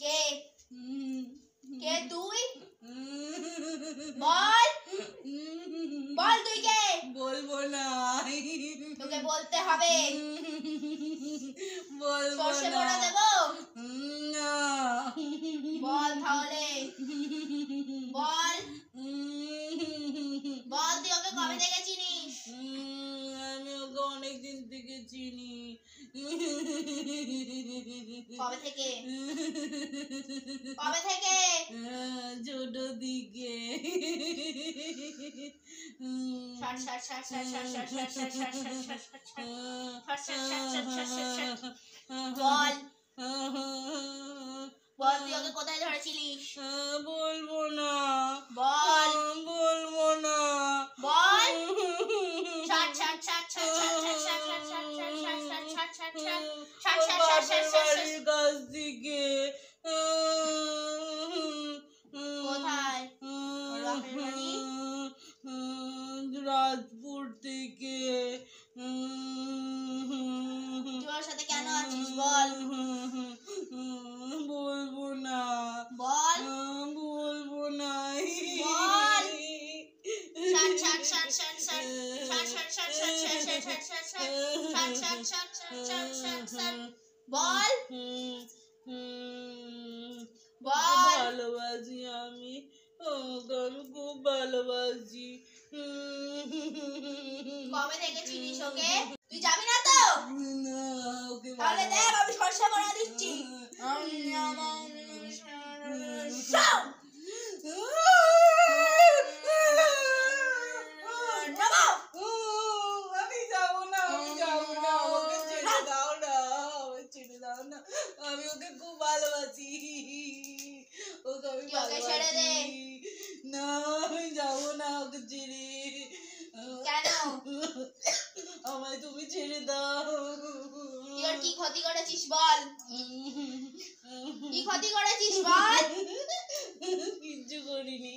কে? কে তুই? বল, বল তুই কে? বলবো না। তোকে বলতে হবে। বলবো সর্ষে না। বড়া দেবো? না। বল তাহলে, বল, বল তুই ওকে কবে থেকে চিনিস? আমি ওকে অনেকদিন থেকে চিনি। কবে থেকে? কবে থেকে? ছোট দিকে। বল, বল তুই ওকে কোথায় ধরেছিলিস? বলবো না। বল, বলবো না। বল। বাপের বাড়ির কাছ থেকে। কোথায় ওর বাপের বাড়ি? রাজপুর থেকে। তুই ওর সাথে কেন আছিস বল? বলবো না। বল, বলবো না। বল। বল, বল। ভালোবাসি আমি। ওকে আমি খুব ভালোবাসি। কবে থেকে চিনিস ওকে? তুই যাবি না তো? না, ওকে তাহলে দেখ আমি সর্ষে বড়া দিচ্ছি। আমি যাবো না, আমি যাবো না। আমাকে ছেড়ে দাও না, আমাকে ছেড়ে দাও না। আমি ওকে খুব ভালোবাসি। ওকে আমি ওকে ছেড়ে দে। ভালোবাসি। না, আমি যাবো না ওকে ছেড়ে। কেন? আমায় তুমি ছেড়ে দাও। তুই ওর কি ক্ষতি করেছিস বল? কি ক্ষতি করেছিস বল? কিচ্ছু করিনি।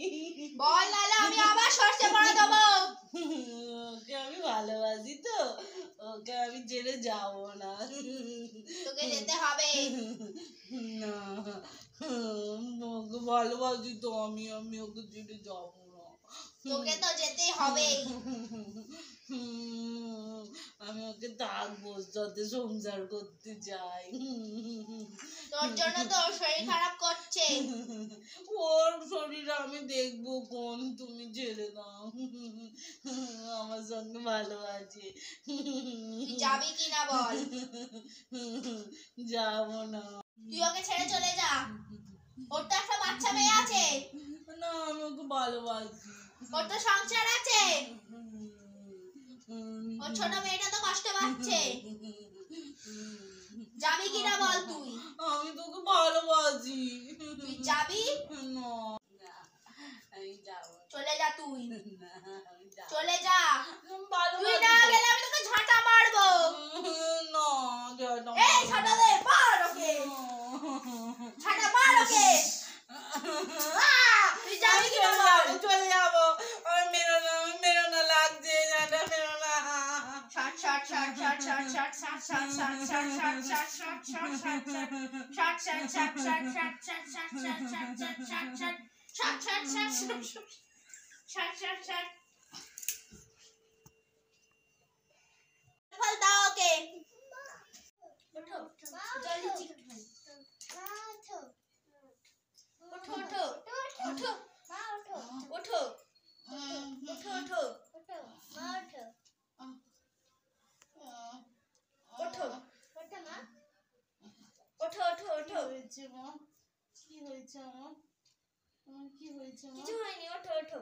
বল নাহলে আমি আবার সর্ষে বড়া দেবো। ওকে আমি ভালোবাসি তো, ওকে আমি ছেড়ে যাবো না। তোকে যেতে হবে। না, ওকে ভালোবাসি তো আমি ওকে ছেড়ে যাবো না। তোকে তো যেতেই হবে। আমি ওকে থাকবো, ওর সাথে সংসার করতে চাই। তোর জন্য তো ওর শরীর খারাপ করছে। ওর শরীর আমি দেখবো কোন, তুমি ছেড়ে দাও। আমার সঙ্গে ভালো আছে। তুই যাবি কি না বল? যাবো না। তুই ওকে ছেড়ে চলে যা। ওর তো একটা বাচ্চা মেয়ে আছে। না, আমি ওকে ভালোবাসি। ওর তো সংসার আছে। ওর ছোট মেয়েটা তো কষ্ট পাচ্ছে। যাবি কি না বল তুই? আমি তোকে ভালোবাসি। তুই যাবি? না, আমি যাবো না। চলে যা তুই। না, আমি যাবো না। চলে যা। তুই ভালোবাসি না তো। গেলে আমি তোকে ঝাঁটা মারবো। না, যাবো না। এই ঝাঁটা দে, মার ওকে। ঝাঁটা মার ওকে। তুই যাবি কি না বল? চলে যাবো। আমার মেরো না লাগছে, জানা মেরো না। ফল দাও ওকে। ওঠো, জল দিচ্ছি। ওঠো, ওঠো, ওঠো, ওঠো, ওঠো, ওঠো, ওঠো, ওঠো, ওঠো, ওঠো। হয়েছে মা? কি হয়েছে আমার? আমার কি হয়েছে মা? কিছু হয়নি, ওঠো, ওঠো।